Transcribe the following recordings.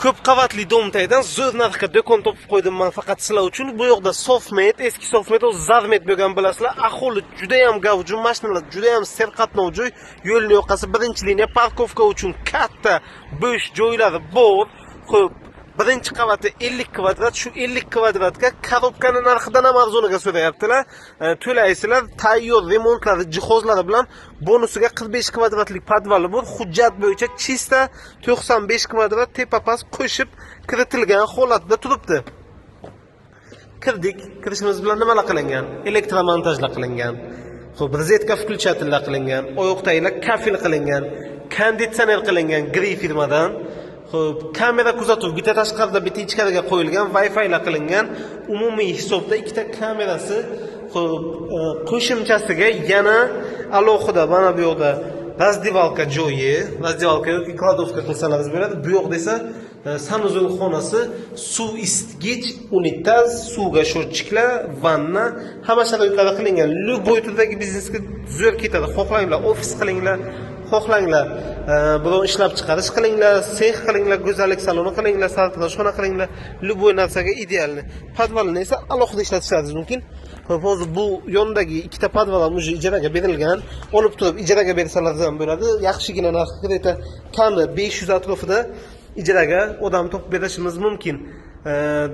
Ko'p qavatli domtaydan zo'r narxga do'kon topib qo'ydim men faqat sizlar uchun. Bu yoqda Sofmet, eski Sofmet, o'z Zarmet bo'lgan bilasizlar. Aholi juda ham gavjum, mashinalar juda ham serqatnov joy. Yo'lning yoqasi birinchi liniya parkovka uchun katta bo'sh joylari bor. Xo'p, birinchi qavati 50 kvadrat, shu 50 kvadratga korobkani narxidan ham arzoniga so'rayaptilar. To'laysizlar, tayyor remontlari, jihozlari bilan bonusiga 45 kvadratlik podvali bor. Hujjat bo'yicha chista 95 kvadrat tepa-past qo'shib kiritilgan holatda turibdi. Kirdik, kirishimiz bilan nimalar qilingan? Elektromontajlar qilingan. Xo'p, rozetka включательlar qilingan, oyoq taglar kafil qilingan, konditsioner qilingan Gri firmadan. Xo'p, kamera kuzatuv bitta tashqarida, bitta ichkariga qo'yilgan, Wi-Fi qilingan. Umumiy hisobda ikkita kamerasi, xo'p, qo'shimchasiga yana alohida mana bu yoqda razdevalka joyi, razdevalka yoki kladovka qilsangiz bo'ladi. Bu yoqda esa sanuzul xonasi, suv isitgich, unitaz, suvga sho'rchiklar, vanna, hamma sharoitlar qilingan. Любой turdagi biznesga zo'r ketadi. Xohlanglar ofis qilinglar, xohlanglar birov ishlab chiqarish qilinglar, sex qilinglar, go'zallik saloni qilinglar, sartaroshxona qilinglar, любой narsaga idealni. Podvalni esa alohida ishlatishingiz mumkin. Xo'p, hozir bu yondagi ikkita podval ham ijaraga berilgan. Olib turib ijaraga bersangiz ham bo'ladi. Yaxshigina narx krediti kami 500 atrofida ijaraga odam topib berishimiz mumkin.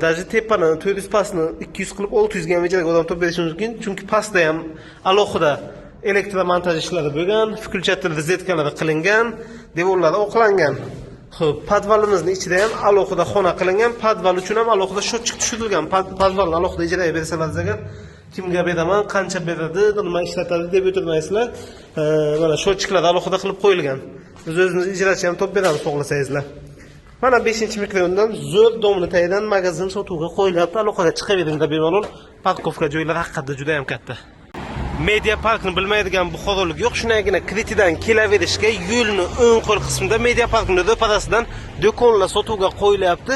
Даже tepani 400 pastni 200 qilib 600 ga ham ijaraga odam topib berishimiz mumkin. Chunki pastda ham alohida elektromontaj ishlari bo'lgan, включатель rozetkalari qilingan, devorlari oqlangan. Xo'p, podvalimizni ichida ham alohida xona qilingan, podval uchun ham alohida sho'rchik tushirilgan. Podvalni alohida ijaraga bersangiz agar kimga beraman, qancha beradi, nima ishlatadi deb o'tirmaysizlar. Mana sho'rchiklar alohida qilib qo'yilgan. Biz o'zimiz ijarachi ham topib beramiz, xohlasangizlar. Mana 5-mikrayondan zo'r domlataydan magazin sotuvga qo'yilyapti. Aloqaga chiqaveringlar bemalol. Parkovka joylari haqiqatda juda ham katta. Media Parkni bilmaydigan buxorolik yo'q. Shunagina kritidan kelaverishga yo'lni o'ng qo'l qismida Media Parkning ro'parasidan do'konlar sotuvga qo'yilyapti.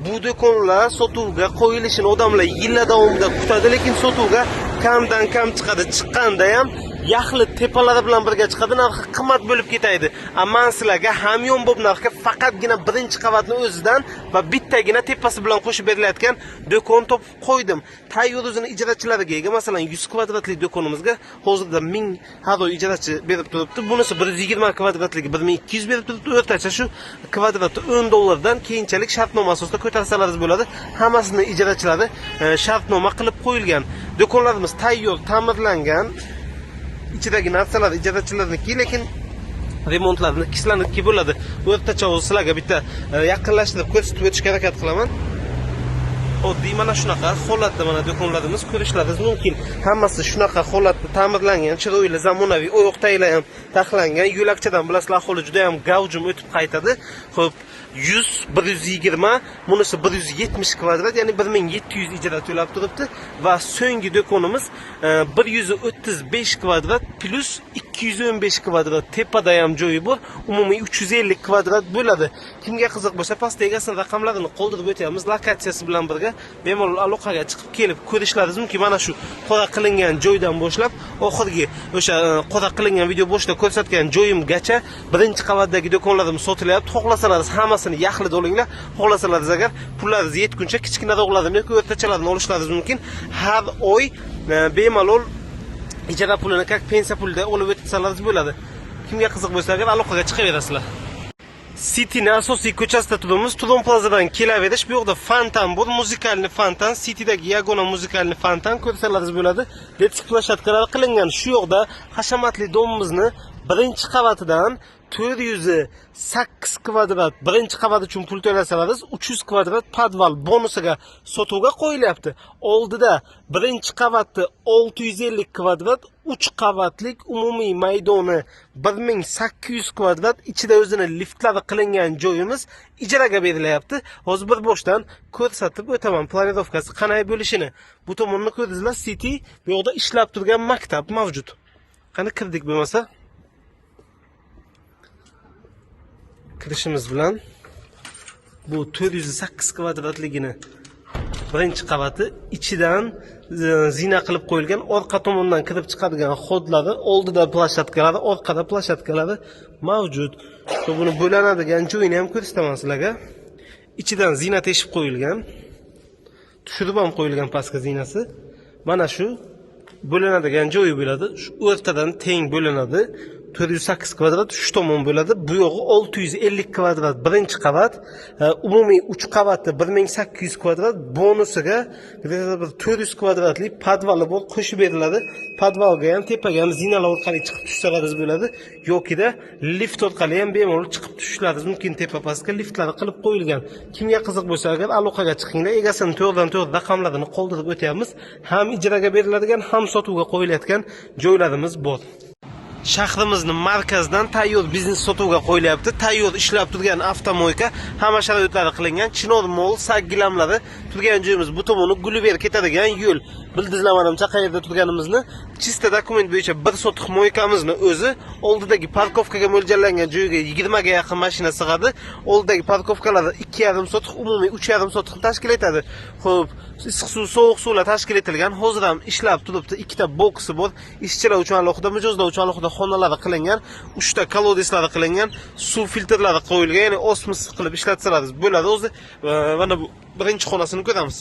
Bu do'konlar sotuvga qo'yilishini odamlar yillar davomida kutadi, lekin sotuvga kamdan kam chiqadi. Chiqqanda ham yaxli tepalari bilan birga chiqadi, narxi qimmat bo'lib ketaydi. Ammo sizlarga hamyonbop narxga faqatgina birinchi qavatni o'zidan va bittagina tepasi bilan qo'shib berilayotgan do'kon topib qo'ydim. Tayyor o'zini ijarachilarga ega, masalan 100 kvadratlik do'konimizga hozirda 1000 har oy ijarachi berib turibdi. Bunisi 120 kvadratligi 1200 berib turibdi. O'rtacha shu kvadrati $10 keyinchalik shartnoma asosida ko'tarsalaringiz bo'ladi. Hammasini ijarachilar shartnoma qilib qo'yilgan. Do'konlarimiz tayyor, ta'mirlangan. İçidagi narsalar ijarachilarniki, lekin remontlarni kislarniki bo'ladi. O'rtacha sizlarga bitta yaqinlashtirib ko'rsatib o'tishga harakat qilaman. Oddiy mana shunaqa holatda mana do'konlarimiz ko'rishlaringiz mumkin. Hammasi shunaqa holatda ta'mirlangan, chiroyli, zamonaviy, oyoq taglar ham taxlangan. Yo'lakchadan bilasizlar, aholi juda ham gavjum o'tib qaytadi. Xo'p, 100, 120, bunisi 170 kvadrat, ya'ni 1700 ijara to'lab turibdi va so'nggi do'konimiz 135 kvadrat plus 215 kvadrat. Tepada ham joyi bor. Umumiy 350 kvadrat bo'ladi. Kimga qiziq bo'lsa, pastda egasini raqamlarini qoldirib o'tamiz. Lokatsiyasi bilan birga bemalol aloqaga chiqib kelib ko'rishlaringiz mumkin. Mana shu qora qilingan joydan boshlab oxirgi o'sha qora qilingan video boshida ko'rsatgan joyimgacha birinchi qavatdagi do'konlarimiz sotilyapti. Xohlasangiz hammasini yaxlida olinglar. Xohlasangiz agar pullaringiz yetguncha kichkinaroqlarini yoki o'rtachalarni olishlaringiz mumkin. Har oy bemalol ijara pulini как pensiya pulida olib o'tsangiz bo'ladi. Kimga qiziq bo'lsa agar aloqaga chiqaverasizlar. City'ning asosiy ko'chasida turibmiz. Turon plazadan kelaverish, bu yoqda fontan bor, muzikalni fontan, City'dagi yagona muzikalni fontan ko'rsalaringiz bo'ladi. Let's plashatkalar qilingan. Shu yoqda hashamatli domimizni birinchi qavatidan 408 kvadrat birinchi qavat uchun pul to'lasangiz 300 kvadrat podval bonusiga sotuvga qo'yilyapti. Oldida birinchi qavatda 650 kvadrat 3 qavatlik umumiy maydoni 1800 kvadrat, ichida o'zini liftlari qilingan joyimiz ijaraga berilyapti. Hozir bir boshdan ko'rsatib o'taman planirovkasi qanday bo'lishini. Bu tomonni ko'rdingizlar, City, bu yoqda ishlab turgan maktab mavjud. Qani kirdik bo'lmasa? Kirishimiz bilan bu 408 kvadratligini birinchi qavati ichidan zina qilib qo'yilgan, orqa tomondan kirib chiqadigan xodlari, oldida plashatkalari, orqada plashatkalari mavjud. Buni bo'lanadigan joyini ham ko'rsataman sizlarga. ichidan zina teshib qo'yilgan. Tushirib ham qo'yilgan pastga zinasi. Mana shu bo'linadigan joyi bo'ladi. Shu o'rtadan teng bo'linadi. 408 kvadrat, shu tomon bo'ladi. Bu yog'i 650 kvadrat birinchi qavat, umumiy 3 qavatda 1800 kvadrat, bonusiga 400 kvadratli podvali bor, qo'shib beriladi. Podvalga ham, tepaga ham zinalar orqali chiqib tushsalaringiz bo'ladi, yokida lift orqali ham bemalol chiqib tushishlaringiz mumkin. Tepa pastga liftlar qilib qo'yilgan. Kimga qiziq bo'lsa agar aloqaga chiqinglar, egasini to'g'ridan-to'g'ri raqamlarini qoldirib o'tamiz. Ham ijaraga beriladigan, ham sotuvga qo'yilayotgan joylarimiz bor. Shahrimizning markazidan tayyor biznes sotuvga qo'yilyapti. Tayyor ishlab turgan avtomoyka, hamma sharoitlari qilingan. Chinor Mall gilamlari turgan joyimiz bu tomoni Gulliver ketadigan yo'l. Bildizlamarimcha qayerda turganimizni, chista dokument bo'yicha bir sotiq moykamizni o'zi oldidagi parkovkaga mo'ljallangan joyga 20 ga yaqin mashina sig'adi. Oldidagi parkovkalarda 2,5 sotiq, umumiy 3,5 sotiqni tashkil etadi. Xo'p, issiq suv, sovuq suvlar tashkil etilgan. Hozir ham ishlab turibdi. Ikkita boksi bor. Ishchilar uchun alohida, mijozlar uchun alohida xonalari qilingan. 3 ta kolodislari qilingan. Suv filtrlari qo'yilgan. Ya'ni osmos qilib ishlatsalaringiz bo'ladi. O'zi mana bu birinchi xonasini ko'ramiz.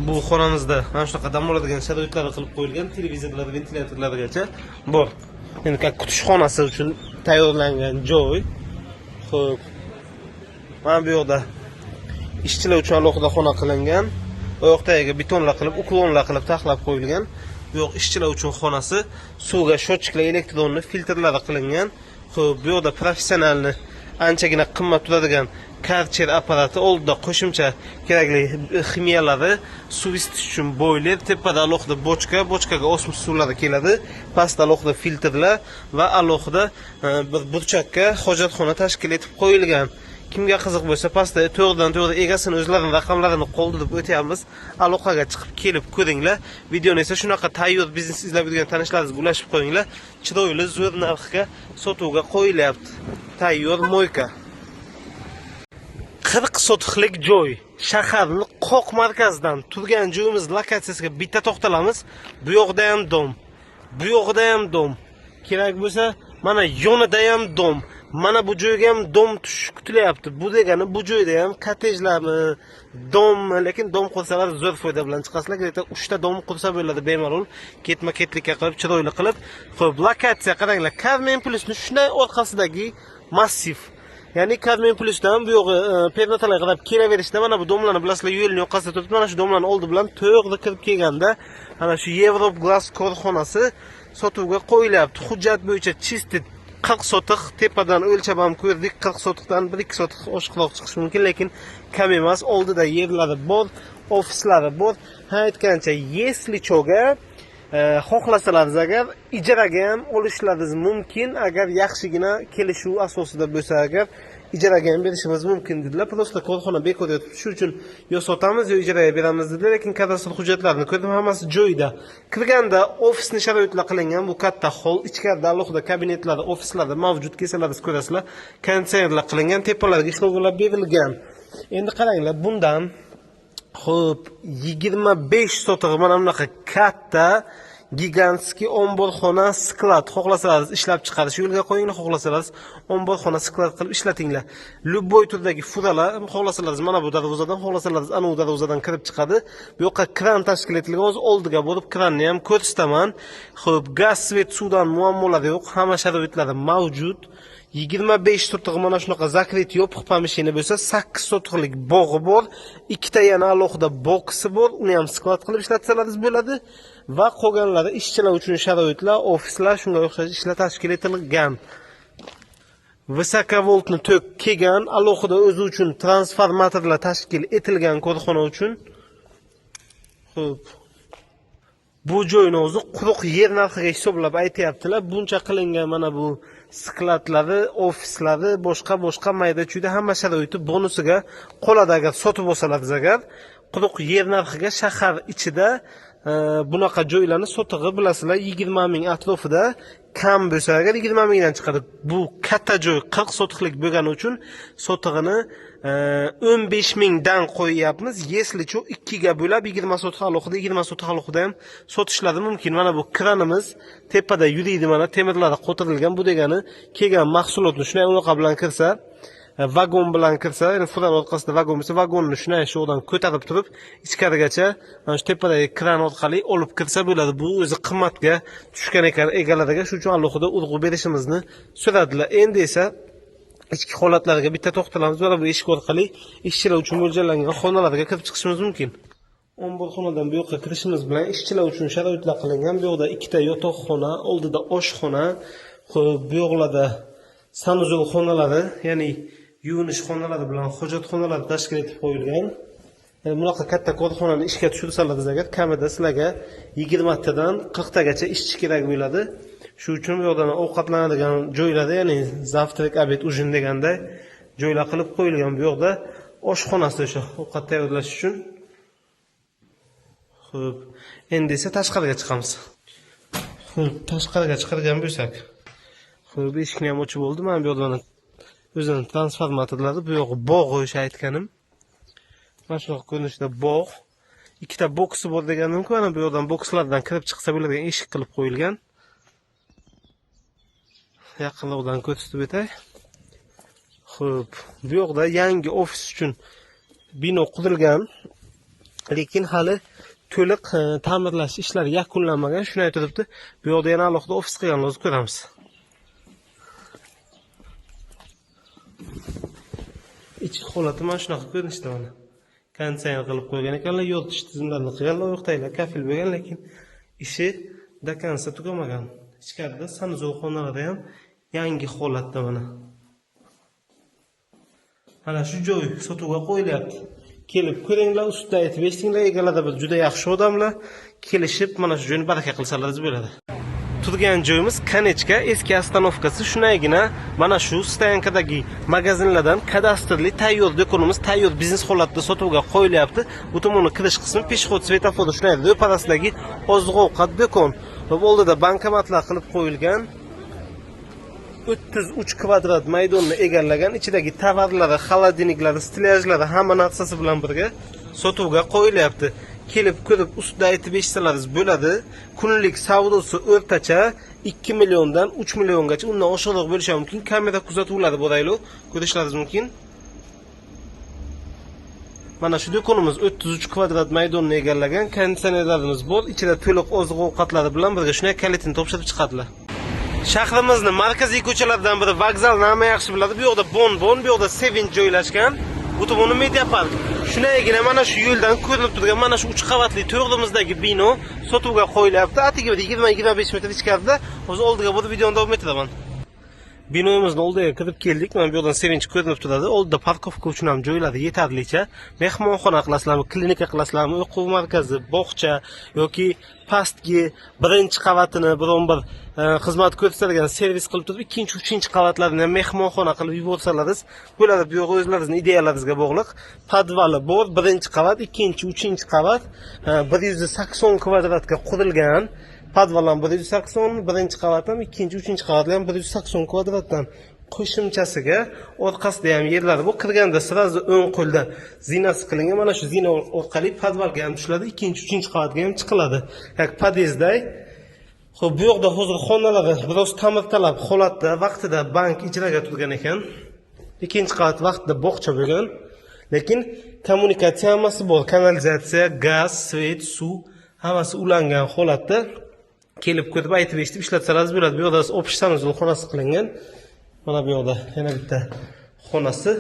Bu xonamizda mana shunaqa dam oladigan sharoitlar qilib qo'yilgan, televizorlar, ventilyatorlargacha bor. Endi kutish xonasi uchun tayyorlangan joy. Xo'p. Mana bu yoqda ishchilar uchun alohida xona qilingan. Oyoq tagiga betonlar qilib, uklonlar qilib taxlab qo'yilgan. Bu yoq ishchilar uchun xonasi, suvga shotchiklar, elektronni filtrlari qilingan. Xo'p, bu yoqda professionalni anchagina qimmat turadigan karcher apparati, oldida qo'shimcha kerakli ximiyalari, suv isitish uchun boyler, tepada alohida bochkaga osmos suvlari keladi, pastda alohida filtrlar va alohida bir burchakka hojatxona tashkil etib qo'yilgan. Kimga qiziq bo'lsa, pastda to'g'ridan-to'g'ri egasini o'zlarining raqamlarini qoldirib o'tamiz. Aloqaga chiqib kelib ko'ringlar. Videoni esa shunaqa tayyor biznes izlab yurgan tanishlaringizga ulashib qo'yinglar. Chiroyli zo'r narxga sotuvga qo'yilyapti. Tayyor moyka. 40 sotiqlik joy. Shaharning qoq markazidan turgan joyimiz lokatsiyasiga bitta to'xtalamiz. Bu yoqda ham dom. Bu yoqda ham dom. Kerak bo'lsa, mana yonida ham dom. Mana bu joyga ham dom tushish kutilyapti. Bu degani bu joyda ham kottejlarmi, dom, lekin dom qursalar zo'r foyda bilan chiqasizlar. 3 ta dom qursa bo'ladi bemalol. Ketma-ketlikka qilib, chiroyli qilib. Xo'p, lokatsiya qaranglar. Carmen Plus'ning shunday orqasidagi massiv. Ya'ni Carmen Plus'dan bu yo'g'i pernatalga qarab kelaverishda mana bu domlarni bilasizlar, yo'lning orqasida turib, mana shu domlarni oldi bilan to'g'ri kirib kelganda, mana shu Yevropa Glass korxonasi sotuvga qo'yilyapti. Hujjat bo'yicha chisti 40 sotiq, tepadan o'lchab ham ko'rdik. 40 sotiqdan 1-2 sotiq oshiqroq chiqishi mumkin, lekin kam emas. Oldida yerlari bor, ofislari bor. Ha, aytgancha, если cho'ga xohlasangiz agar ijaraga ham olishlaringiz mumkin, agar yaxshigina kelishuv asosida bo'lsa, agar ijaraga ham berishimiz mumkin dedilar. Prosta korxona bekor yotibdi, shuning uchun yo sotamiz yo ijaraga beramiz dedilar, lekin kadastr hujjatlarini ko'rdim, hammasi joyida. Kirganda ofisni sharoitlar qilingan, bu katta hol, ichkarida alohida kabinetlar, ofislarda mavjud, kelsangiz ko'rasizlar, konditsionerlar qilingan, tepalariga ishlovlar berilgan. Endi qaranglar, bundan xo'p, 25 sotiq mana bunaqa katta gigantskiy omborxona, sklad. Xohlasangiz ishlab chiqarish yo'lga qo'yinglar, xohlasangiz omborxona, sklad qilib ishlatinglar. Любой turdagi furalar, xohlasangiz mana bu darvozadan, xohlasangiz ana bu darvozadan kirib chiqadi. Bu yoqqa kran tashkil etilgan, o'z oldiga borib kranni ham ko'rsataman. Xo'p, gaz, svet, suvdan muammolar yo'q, hamma sharoitlari mavjud. 25 sotiq mana shunaqa zakrit yopiq pomeshcheniya bo'lsa, 8 sotiqlik bog'i bor, 2 ta yana alohida boksi bor, uni ham sklad qilib ishlatsalaringiz bo'ladi va qolganlari ishchilar uchun sharoitlar, ofislar, shunga o'xshash ishlar tashkil etilgan. Visokovoltni tok kelgan, alohida o'zi uchun transformatorlar tashkil etilgan korxona uchun. Xo'p. Bu joyni o'zi quruq yer narxiga hisoblab aytayaptilar. Buncha qilingan mana bu skladlari, ofislari, boshqa mayda-chuyda hamma sharoiti bonusiga qoladi agar sotib olsangiz, agar quruq yer narxiga shahar ichida bunaqa joylarni sotig'i bilasizlar 20 ming atrofida, kam bo'lsa agar 20 mingdan chiqadi. Bu katta joy 40 sotiqlik bo'lgani uchun sotig'ini 15 mingdan qo'yyapmiz. Yeslicho 2 ga bo'lib 20 sotiq alohida, 20 sotiq alohida ham sotishlari mumkin. Mana bu kranimiz tepada yuriydi, mana temirlari qo'tirilgan. Bu degani kelgan mahsulotni shunday unaqa bilan kirsa, vagon bilan kirsa, ya'ni fular orqasida vagon bo'lsa, vagonni shunday sho'dan ko'tarib turib, ichkarigacha mana shu tepadagi kran orqali olib kirsa bo'ladi. Bu o'zi qimmatga tushgan ekan egalariga, shuning uchun alohida urg'u berishimizni so'radilar. Endi esa ichki holatlarga bitta to'xtalamiz va bu eshik orqali ishchilar uchun mo'ljallangan xonalarga kirib chiqishimiz mumkin. Omborxonadan bu yoqqa kirishimiz bilan ishchilar uchun sharoitlar qilingan. Bu yoqda ikkita yotoqxona, oldida oshxona, bu yoqlarda sanuzul xonalari, ya'ni yuvinish xonalari bilan hojatxonalari tashkil etib qo'yilgan. Yani bunaqa katta korxonani ishga tushirsalar agar kamida sizlarga 20 tadan 40 tagacha ishchi kerak bo'ladi. Shu uchun bu yoqdan ovqatlanadigan joylari, ya'ni zavtrak, obed, ujin deganday joylar qilib qo'yilgan. Bu yoqda oshxonasi o'sha ovqat tayyorlash uchun. Xo'p, endi esa tashqariga chiqamiz. Xo'p, tashqariga chiqargan bo'lsak. Xo'p, eshikni ham ochib bo'ldi. Mana bu yoqdan o'zining transformatorlari, bu yoq bog' o'sha aytganim. Mana shu ko'rinishda bog'. Ikkita boksi bor deganim-ku, mana bu yoqdan bokslardan kirib chiqsa bo'ladigan eshik qilib qo'yilgan. Yaqinroqdan ko'rsatib o'tay. Xo'p, bu yoqda yangi ofis uchun bino qurilgan, lekin hali to'liq ta'mirlash ishlari yakunlanmagan. Shuni aytibdi. Bu yoqda yana alohida ofis qilganimizni ko'ramiz. Ichki holati mana shunaqa ko'rinishda mana. Konditsioner qilib qo'ygan ekanlar, yoritish tizimlarini qilganlar, yo'qdaylar kafil bo'lgan, lekin ishi dakansa tugamagan. Ichkarida sanuzul xonalari ham yangi holatda mana. Mana shu joy sotuvga qo'yilyapti. Kelib ko'ringlar, ustida aytib eshitinglar, egalari bir juda yaxshi odamlar, kelishib mana shu joyni baraka qilsalaringiz bo'ladi. Turgan joyimiz Kanechka eski ostanovkasi. Shunagina mana shu stoyankadagi magazinlardan kadastrli tayyor do'konimiz tayyor biznes holatda sotuvga qo'yilyapti. Bu tomoni kirish qismi peshxod svetofor shunday ro'parasidagi oziq-ovqat do'kon. Va oldida bankomatlar qilib qo'yilgan. 33 kvadrat maydonni egallagan, ichidagi tovarlari, xolodilniklari, stilyajlari hamma narsasi bilan birga sotuvga qo'yilyapti. Kelib ko'rib ustida aytib eshitsalaringiz bo'ladi. Kunlik savdosi o'rtacha 2 milliondan 3 milliongacha, undan oshiqroq bo'lishi mumkin. Kamera kuzatuvlari boraylik, ko'rishlaringiz mumkin. Mana shu do'konimiz 33 kvadrat maydonni egallagan, konditsionerlarimiz bor, ichida to'liq oziq-ovqatlari bilan birga shunday kalitini topshirib chiqadilar. Shahrimizni markaziy ko'chalaridan biri vokzal nomi yaxshi biladi. Bu yoqda Bonbon, bu yoqda Sevinch joylashgan. Bu tomoni Media Park. Shunagina mana shu yo'ldan ko'rinib turgan mana shu 3 qavatli to'g'rimizdagi bino sotuvga qo'yilyapti. Atiga 20-25 metr ichkarida. Hozir oldiga borib videoni davom ettiraman. Binoyimizning oldiga kirib keldik. Mana bu yoqdan Sevinch ko'rinib turadi. Oldida parkovka uchun ham joylari yetarlicha. Mehmonxona qilasizlarmi, klinika qilasizlarmi, o'quv markazi, bog'cha yoki pastki birinchi qavatini biron bir xizmat ko'rsatadigan servis qilib turib, ikkinchi, uchinchi qavatlarni ham mehmonxona qilib yuborsalaringiz bo'ladi. Bu yo'q o'zlaringizning ideyalaringizga bog'liq. Podvali bor, birinchi qavat, ikkinchi, uchinchi qavat 180 kvadratga qurilgan. Podval ham 180, birinchi qavat ham, ikkinchi, uchinchi qavatlar ham 180 kvadratdan qo'shimchasiga orqasida ham yerlari bu kirganda sirazi o'ng qo'lda zinasi qilingan. Mana shu zina orqali podvalga ham tushiladi, ikkinchi, uchinchi qavatga ham chiqiladi. Yak podyezdday. Xo'p, bu yoqda hozir xonalari biroz ta'mirtalab holatda, vaqtida bank ijaraga turgan ekan. Ikkinchi qavat vaqtida bog'cha bo'lgan. Lekin kommunikatsiya hammasi bor, kanalizatsiya, gaz, svet, suv hammasi ulangan holatda. Kelib ko'rib aytib eshitib ishlatsalar bo'ladi. Bu yoqda opish sanuzul xonasi qilingan. Mana bu yoqda yana bitta xonasi.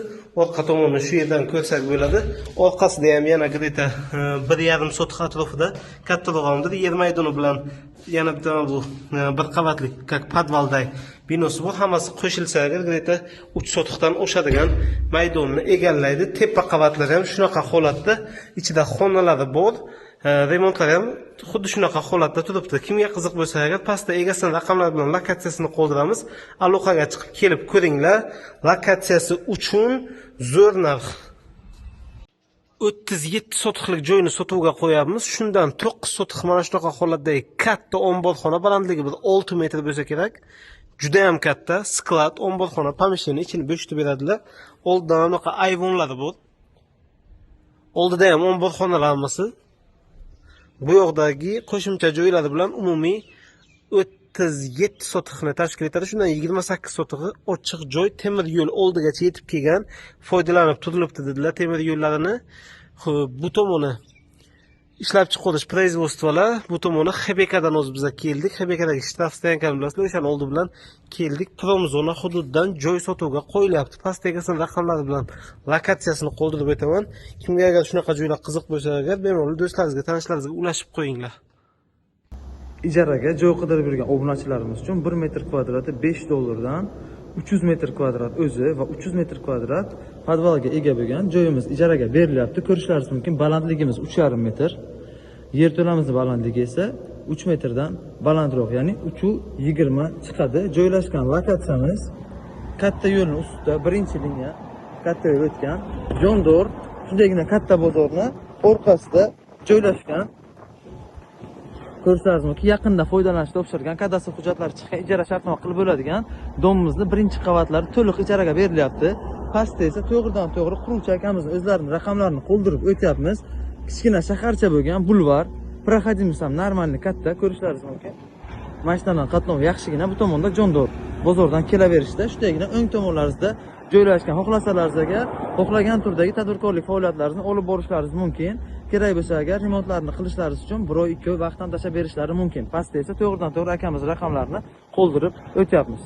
Orqa tomonni shu yerdan ko'rsak bo'ladi. Orqasida ham yana greta 1,5 sotik atrofida kattaroq hamdir yer maydoni bilan yana bitta bu bir qavatli как podvalday binosi bor. Hammasi qo'shilsa agar greta 3 sotikdan oshadigan maydonni egallaydi. Tepa qavatlar ham shunaqa holatda, ichida xonalari bor. Remontlar ham xuddi shunaqa holatda turibdi. Kimga qiziq bo'lsa agar pastda egasining raqamlari bilan lokatsiyasini qoldiramiz. Aloqaga chiqib kelib ko'ringlar. Lokatsiyasi uchun zo'r narx. 37 sotiklik joyni sotuvga qo'yamiz. Shundan 9 sotik mana shunaqa holatdagi katta omborxona, balandligi bir 6 metr bo'lsa kerak. Juda ham katta sklad, omborxona, pomeshchani ichini bo'shitib beradilar. Oldida bunaqa ayvonlari bor. Oldida ham omborxonalar hammasi. Bu yoqdagi qo'shimcha joylari bilan umumiy 37 sotixni tashkil etadi. Shundan 28 sotig'i ochiq joy, temir yo'l oldigacha yetib kelgan, foydalanib turilibdi dedilar temir yo'llarini. Xo'p, bu tomoni ishlab chiqarish производствоlar, bu tomoni Xebekadan o'zi biz keldik. Xebekadagi shtab stoyankani bilasizlar, o'shaning oldi bilan keldik. Promzona hududidan joy sotuvga qo'yilyapti. Pastdagi raqamlari bilan lokatsiyasini qoldirib o'taman. Kimga agar shunaqa joylar qiziq bo'lsa, agar bemalol do'stlaringizga, tanishlaringizga ulashib qo'yinglar. Ijaraga joy qidirib yurgan obunachilarimiz uchun 1 metr kvadrati 5 dollardan 300 metr kvadrat o'zi va 300 metr kvadrat podvalga ega bo'lgan joyimiz ijaraga berilyapti. Ko'rishlaringiz mumkin, balandligimiz 3,5 metr. Yerto'lamizning balandligi esa 3 metrdan balandroq, ya'ni 3,20 chiqadi. Joylashgan lokatsiyamiz katta yo'lning ustida, birinchi liniya katta yo'l o'tgan, Jondor, shundagina katta bozorning orqasida joylashgan. Ko'rsalaringiz mumkin, yaqinda foydalanishga topshirilgan, kadastr hujjatlari chiqqan, ijara shartnoma qilib bo'ladigan domimizning birinchi qavatlari to'liq ijaraga berilyapti. Pastda esa to'g'ridan to'g'ri quruvchi akamizning o'zlarining raqamlarini qoldirib o'tyapmiz. Kichkina shaharcha bo'lgan bulvar, proxodimiz ham normalniy katta, ko'rishlaringiz mumkin. Mashinalar qatnovi yaxshigina, bu tomonda Jondor bozordan kelaverishda, shundagina o'ng tomonlaringizda joylashgan. Xohlasalaringiz agar xohlagan turdagi tadbirkorlik faoliyatlaringizni olib borishlaringiz mumkin. Kerak bo'lsa agar remontlarni qilishlaringiz uchun 1-2 oy vaqtdan tashlab berishlari mumkin. Pastda esa to'g'ridan to'g'ri akamiz raqamlarini qoldirib o'tyapmiz.